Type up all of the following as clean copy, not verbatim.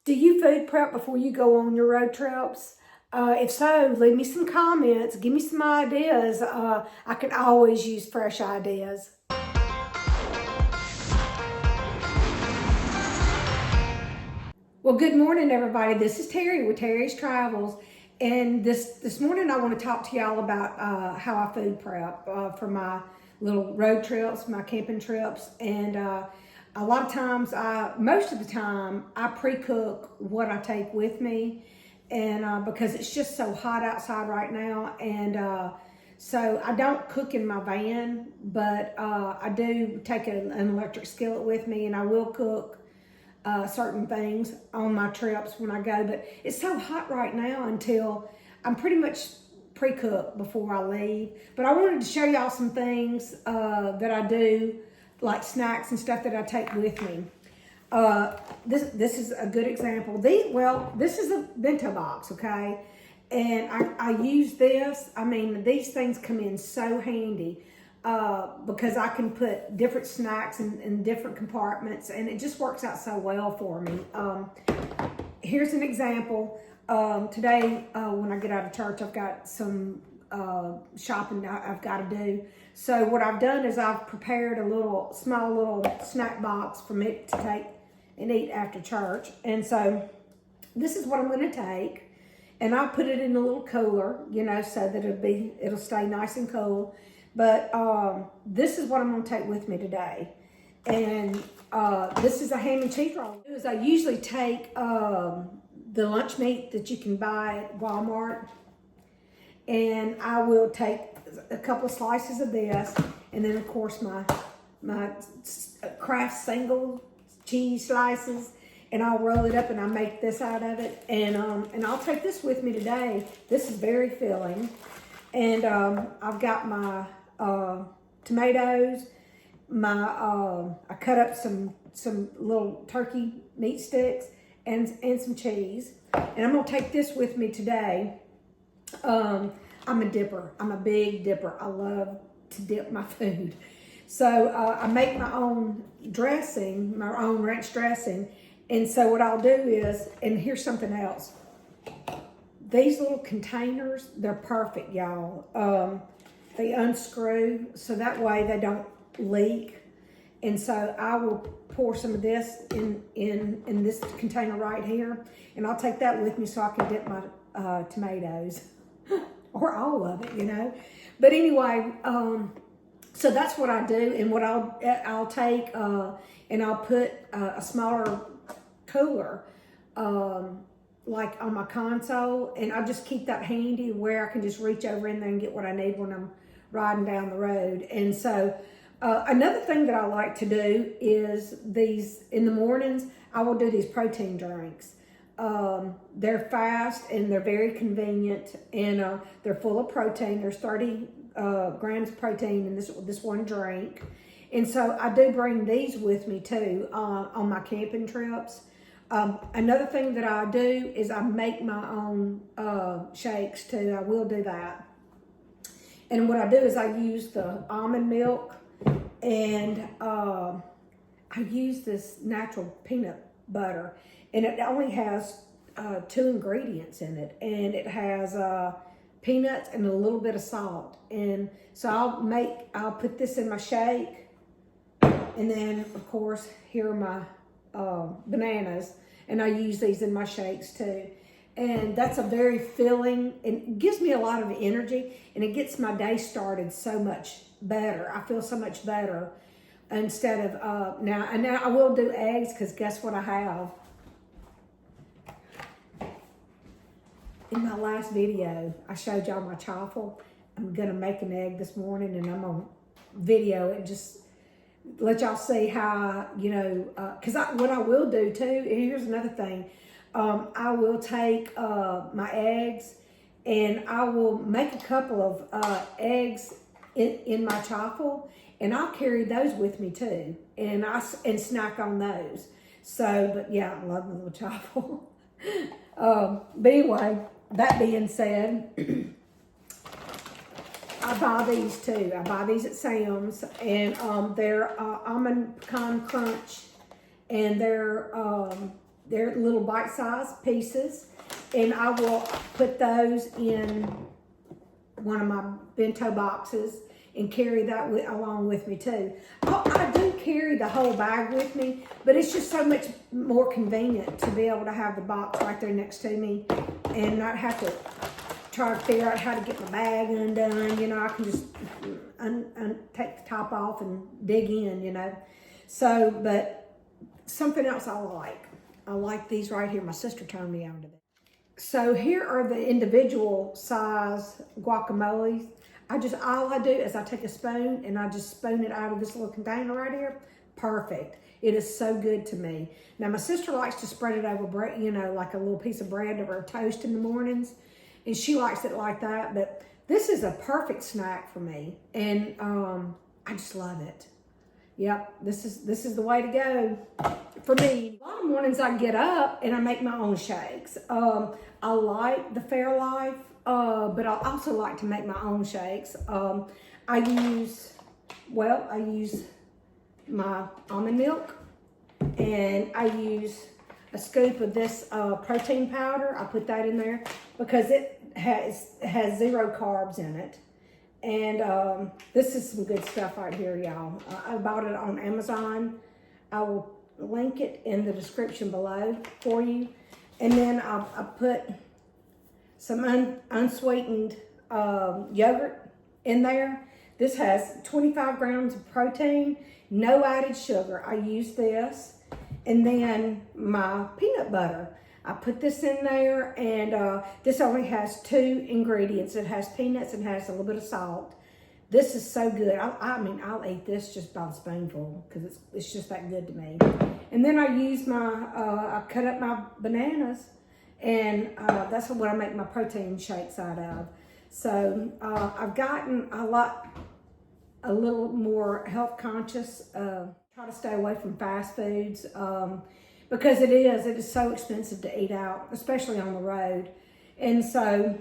Do you food prep before you go on your road trips? If so, leave me some comments. Give me some ideas. I can always use fresh ideas. Well, good morning, everybody. This is Terri with Terri's Travels. And this morning I want to talk to y'all about how I food prep for my little road trips, my camping trips. And a lot of times, most of the time, I pre-cook what I take with me. And because it's just so hot outside right now. And so I don't cook in my van, but I do take an electric skillet with me, and I will cook certain things on my trips when I go. But it's so hot right now until I'm pretty much pre-cooked before I leave. But I wanted to show y'all some things that I do, like snacks and stuff that I take with me. This is a good example. This is a bento box, okay? And I use this. I mean, these things come in so handy because I can put different snacks in different compartments, and it just works out so well for me. Here's an example. Today, when I get out of church, I've got some shopping I've got to do. So what I've done is I've prepared a small little snack box for me to take and eat after church. And so this is what I'm going to take, and I'll put it in a little cooler, so that it'll stay nice and cool. But this is what I'm going to take with me today. And this is a ham and cheese roll. I usually take the lunch meat that you can buy at Walmart, and I will take a couple slices of this, and then of course my Kraft single cheese slices, and I'll roll it up and I make this out of it, and I'll take this with me today. This is very filling, and I've got my tomatoes, I cut up some little turkey meat sticks and some cheese, and I'm gonna take this with me today. I'm a dipper. I'm a big dipper. I love to dip my food. So I make my own dressing, my own ranch dressing. And so what I'll do is, and here's something else. These little containers, they're perfect, y'all. They unscrew, so that way they don't leak. And so I will pour some of this in this container right here. And I'll take that with me so I can dip my tomatoes. Or all of it, But anyway, so that's what I do. And what I'll take and I'll put a smaller cooler like on my console, and I'll just keep that handy where I can just reach over in there and get what I need when I'm riding down the road. And so another thing that I like to do is in the mornings, I will do these protein drinks. They're fast and they're very convenient, and they're full of protein. There's 30 grams of protein in this one drink. And so I do bring these with me too on my camping trips. Another thing that I do is I make my own shakes too. I will do that. And what I do is I use the almond milk, and I use this natural peanut butter. And it only has 2 ingredients in it, and it has peanuts and a little bit of salt. And so I'll put this in my shake, and then of course here are my bananas, and I use these in my shakes too. And that's a very filling, and it gives me a lot of energy, and it gets my day started so much better. I feel so much better instead of now I will do eggs, because guess what I have? In my last video, I showed y'all my chaffle. I'm gonna make an egg this morning, and I'm gonna video it, just let y'all see how, because what I will do too, and here's another thing, I will take my eggs, and I will make a couple of eggs in my chaffle, and I'll carry those with me too, and snack on those. So, but yeah, I love my little chaffle. But anyway, that being said, I buy these too. I buy these at Sam's, and they're almond pecan crunch, and they're they're little bite-sized pieces, and I will put those in one of my bento boxes and carry that along with me too. I do carry the whole bag with me, but it's just so much more convenient to be able to have the box right there next to me and not have to try to figure out how to get my bag undone. You know, I can just take the top off and dig in, you know. So, but something else I like these right here. My sister turned me on to them. So here are the individual size guacamoles. All I do is I take a spoon and I just spoon it out of this little container right here. Perfect. It is so good to me. Now my sister likes to spread it over bread, you know, like a little piece of bread over toast in the mornings. And she likes it like that. But this is a perfect snack for me. And I just love it. Yep, this is the way to go for me. A lot of mornings I get up and I make my own shakes. I like the Fairlife, but I also like to make my own shakes. I use my almond milk, and I use a scoop of this protein powder. I put that in there because it has 0 carbs in it. And this is some good stuff right here, y'all. I bought it on Amazon. I will link it in the description below for you. And then I put some unsweetened yogurt in there. This has 25 grams of protein, no added sugar. I use this. And then my peanut butter. I put this in there, and this only has 2 ingredients. It has peanuts and has a little bit of salt. This is so good. I mean, I'll eat this just by the spoonful because it's just that good to me. And then I use I cut up my bananas, and that's what I make my protein shakes out of. So I've gotten a little more health conscious. Try to stay away from fast foods. Because it is so expensive to eat out, especially on the road. And so,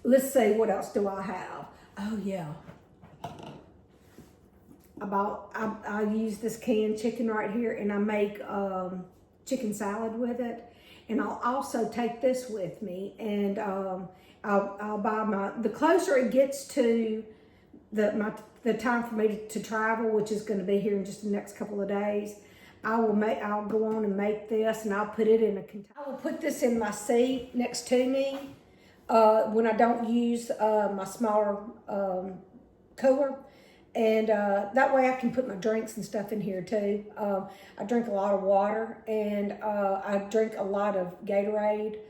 let's see, what else do I have? Oh yeah. I use this canned chicken right here, and I make chicken salad with it. And I'll also take this with me, and I'll buy the closer it gets to the time for me to travel, which is going to be here in just the next couple of days, I'll go on and make this, and I'll put it in a container. I will put this in my seat next to me when I don't use my smaller cooler. And that way I can put my drinks and stuff in here too. I drink a lot of water, and I drink a lot of Gatorade.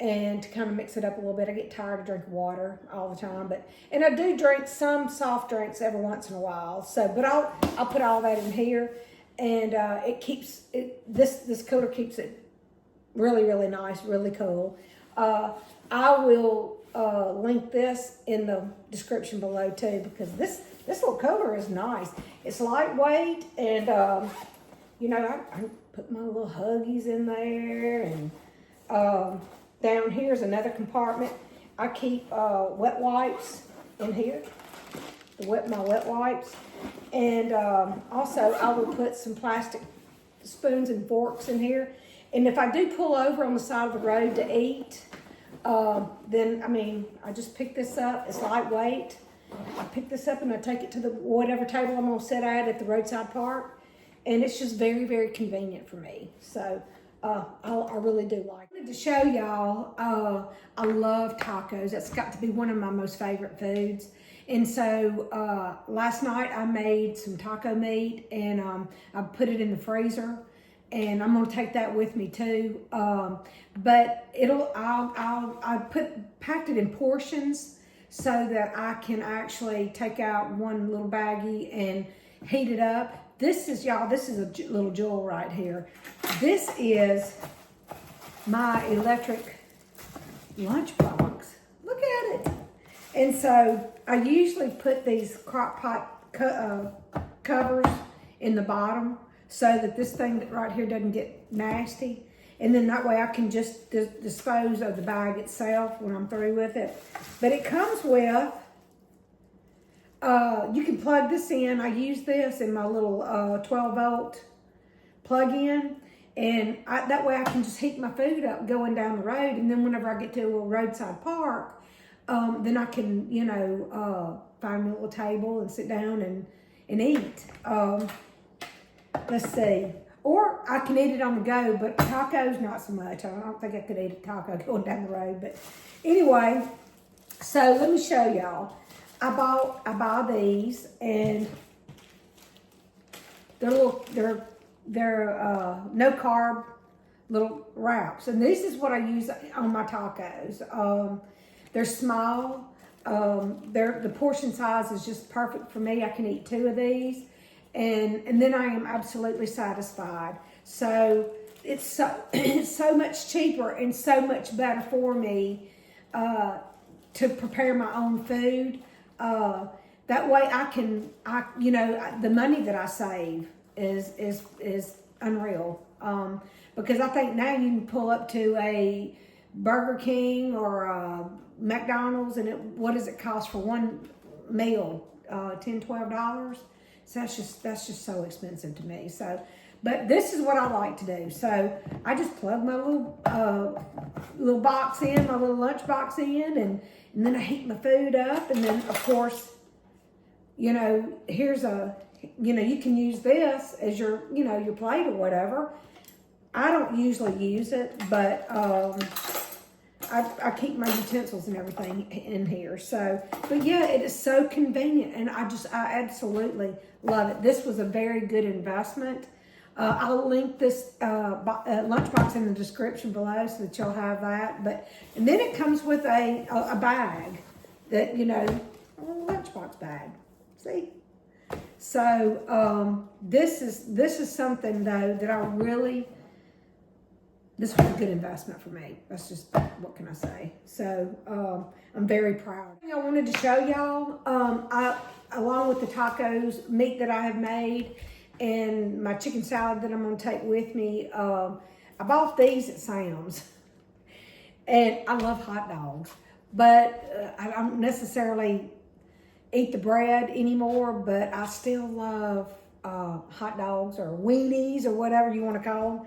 And to kind of mix it up a little bit, I get tired of drinking water all the time. And I do drink some soft drinks every once in a while. But I'll put all that in here. And it keeps this cooler keeps it really, really nice, really cool. I will link this in the description below too, because this little cooler is nice. It's lightweight, and you know, I put my little Huggies in there, and down here is another compartment. I keep wet wipes in here. My wet wipes. And also I will put some plastic spoons and forks in here. And if I do pull over on the side of the road to eat, then I just pick this up. It's lightweight. I pick this up and I take it to whatever table I'm gonna sit at the roadside park. And it's just very, very convenient for me. So I really do like it. I wanted to show y'all, I love tacos. That's got to be one of my most favorite foods. And so last night I made some taco meat, and I put it in the freezer, and I'm gonna take that with me too. But I packed it in portions so that I can actually take out one little baggie and heat it up. This is a little jewel right here. This is my electric lunchbox. Look at it. And so I usually put these crock pot covers in the bottom so that this thing right here doesn't get nasty. And then that way I can just dispose of the bag itself when I'm through with it. But it comes with, you can plug this in. I use this in my little 12 volt plug-in. And that way I can just heat my food up going down the road. And then whenever I get to a little roadside park, then I can, you know, find me a little table and sit down and eat. Let's see. Or I can eat it on the go, but tacos, not so much. I don't think I could eat a taco going down the road. But anyway, so let me show y'all. I buy these, and they're no carb little wraps, and this is what I use on my tacos. They're small. The portion size is just perfect for me. I can eat 2 of these, and then I am absolutely satisfied. So it's so much cheaper and so much better for me to prepare my own food. That way you know, the money that I save is unreal. Because I think now you can pull up to a Burger King or a McDonald's, and what does it cost for one meal? $10, $12. So that's just so expensive to me. So, but this is what I like to do. So I just plug my little box in, my little lunch box in, and then I heat my food up, and then of course, you know, you know, you can use this as your, you know, your plate or whatever. I don't usually use it, but I keep my utensils and everything in here. So, but yeah, it is so convenient, and I absolutely love it. This was a very good investment. I'll link this lunchbox in the description below so that you'll have that. And then it comes with a bag that, you know, a lunchbox bag. See? So this is something though that this was a good investment for me. That's just, what can I say? So I'm very proud. I wanted to show y'all, along with the tacos, meat that I have made, and my chicken salad that I'm gonna take with me, I bought these at Sam's. And I love hot dogs, but I don't necessarily eat the bread anymore, but I still love hot dogs or weenies or whatever you want to call them.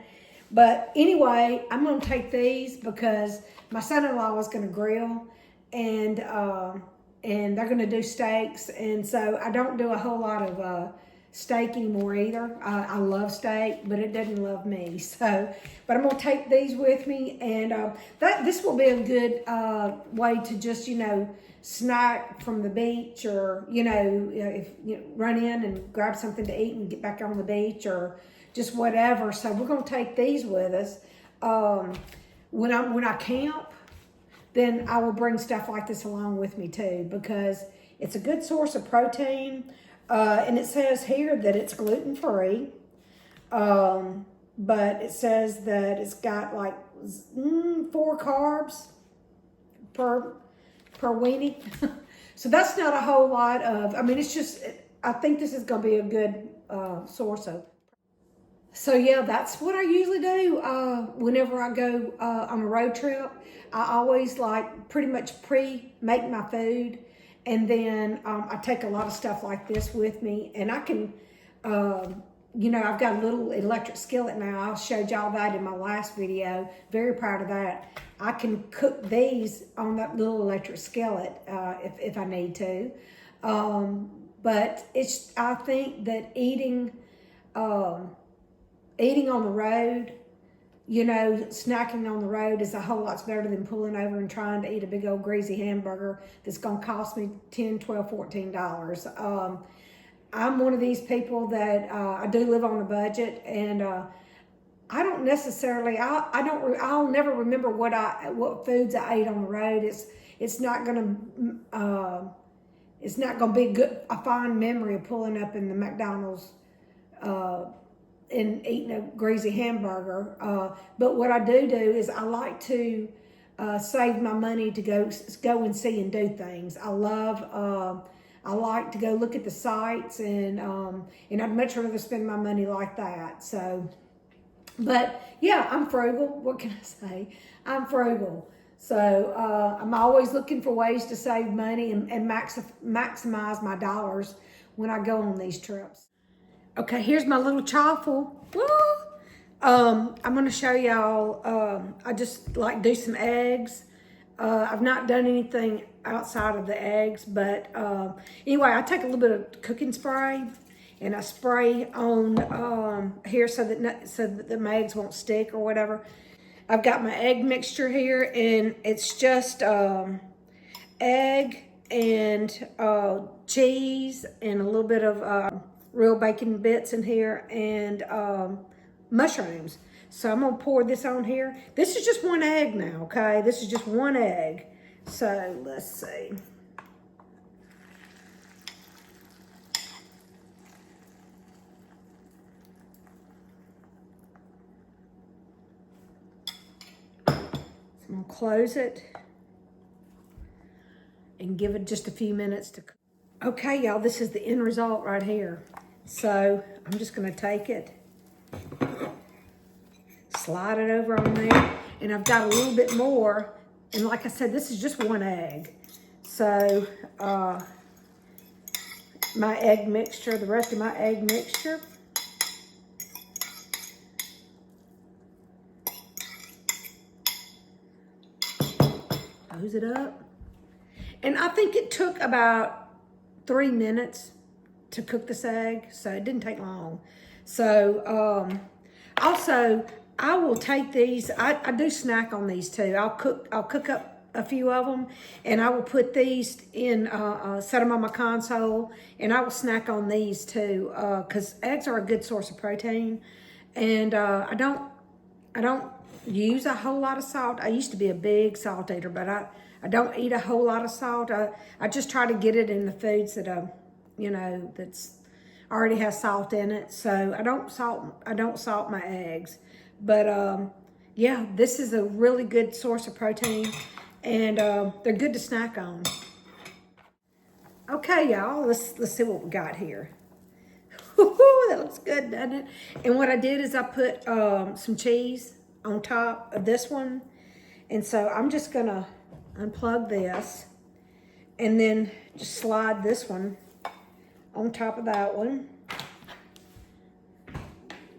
But anyway, I'm going to take these because my son-in-law is going to grill, and they're going to do steaks, and so I don't do a whole lot of steak anymore either. I love steak, but it doesn't love me. So, but I'm going to take these with me, and this will be a good way to just, you know, snack from the beach, or, you know, if you run in and grab something to eat and get back on the beach, or just whatever. So we're going to take these with us. When I camp, then I will bring stuff like this along with me too, because it's a good source of protein. And it says here that it's gluten-free. But it says that it's got like 4 carbs per weenie. So that's not a whole lot of, I mean, it's just, I think this is going to be a good source of. So yeah, that's what I usually do whenever I go on a road trip. I always like pretty much make my food, and then I take a lot of stuff like this with me, and I can, you know, I've got a little electric skillet now. I showed y'all that in my last video. Very proud of that. I can cook these on that little electric skillet if I need to. But I think that eating on the road, you know, snacking on the road is a whole lot better than pulling over and trying to eat a big old greasy hamburger that's going to cost me $10, $12, $14. I'm one of these people that I do live on a budget, and I don't necessarily, I'll never remember what foods I ate on the road. It's not gonna be a fond memory of pulling up in the McDonald's and eating a greasy hamburger. But what I do is I like to save my money to go and see and do things. I like to go look at the sights, and I'd much rather spend my money like that. So, but yeah, I'm frugal. What can I say? I'm frugal. So I'm always looking for ways to save money and maximize my dollars when I go on these trips. Okay, here's my little chaffle. Woo! I'm going to show y'all, I just like do some eggs. I've not done anything outside of the eggs, but anyway, I take a little bit of cooking spray and I spray on here so that my eggs won't stick or whatever. I've got my egg mixture here, and it's just egg and cheese and a little bit of real bacon bits in here, and mushrooms. So I'm gonna pour this on here. This is just one egg now, okay? This is just one egg. So let's see. So I'm gonna close it and give it just a few minutes to cook. Okay, y'all, this is the end result right here. So I'm just gonna take it, slide it over on there, and I've got a little bit more. And like I said, this is just one egg. So my egg mixture, the rest of my egg mixture. Close it up. And I think it took about 3 minutes to cook this egg, so it didn't take long. So also, I will take these. I do snack on these too. I'll cook up a few of them, and I will put these in, set them on my console, and I will snack on these too, because eggs are a good source of protein. And I don't use a whole lot of salt. I used to be a big salt eater, but I don't eat a whole lot of salt. I just try to get it in the foods that that's already has salt in it. So I don't salt my eggs. But yeah, this is a really good source of protein, and they're good to snack on. Okay, y'all, let's see what we got here. That looks good, doesn't it? And what I did is I put some cheese on top of this one. And so I'm just gonna unplug this and then just slide this one on top of that one.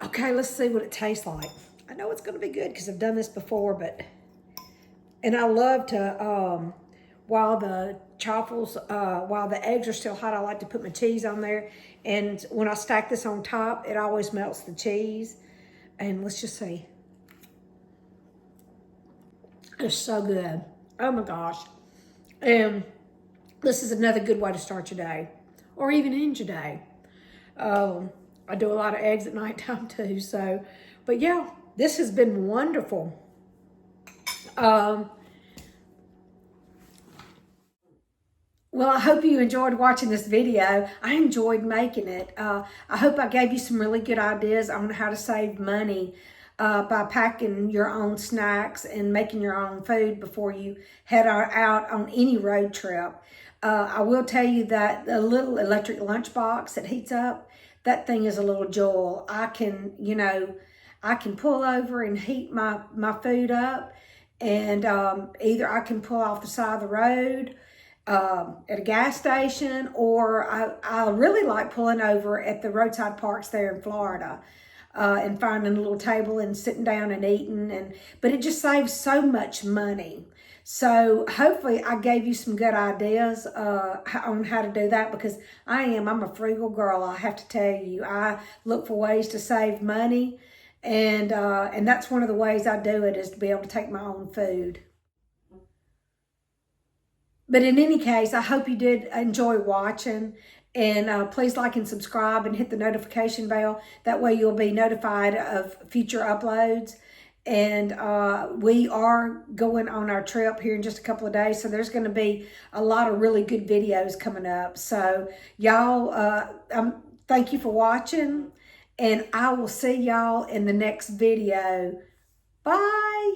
Okay, let's see what it tastes like. I know it's gonna be good because I've done this before, and I love to, while the while the eggs are still hot, I like to put my cheese on there. And when I stack this on top, it always melts the cheese. And let's just see. It's so good. Oh my gosh. And this is another good way to start your day, or even end your day. I do a lot of eggs at nighttime too. So, but yeah, this has been wonderful. Well, I hope you enjoyed watching this video. I enjoyed making it. I hope I gave you some really good ideas on how to save money by packing your own snacks and making your own food before you head out on any road trip. I will tell you that the little electric lunchbox that heats up, that thing is a little jewel. I can pull over and heat my food up, and either I can pull off the side of the road at a gas station, or I really like pulling over at the roadside parks there in Florida and finding a little table and sitting down and eating. But it just saves so much money. So hopefully I gave you some good ideas on how to do that, because I'm a frugal girl. I have to tell you, I look for ways to save money, and that's one of the ways I do it, is to be able to take my own food. But in any case, I hope you did enjoy watching, and please like and subscribe and hit the notification bell. That way you'll be notified of future uploads. And we are going on our trip here in just a couple of days, so there's going to be a lot of really good videos coming up. So y'all, thank you for watching, and I will see y'all in the next video. Bye.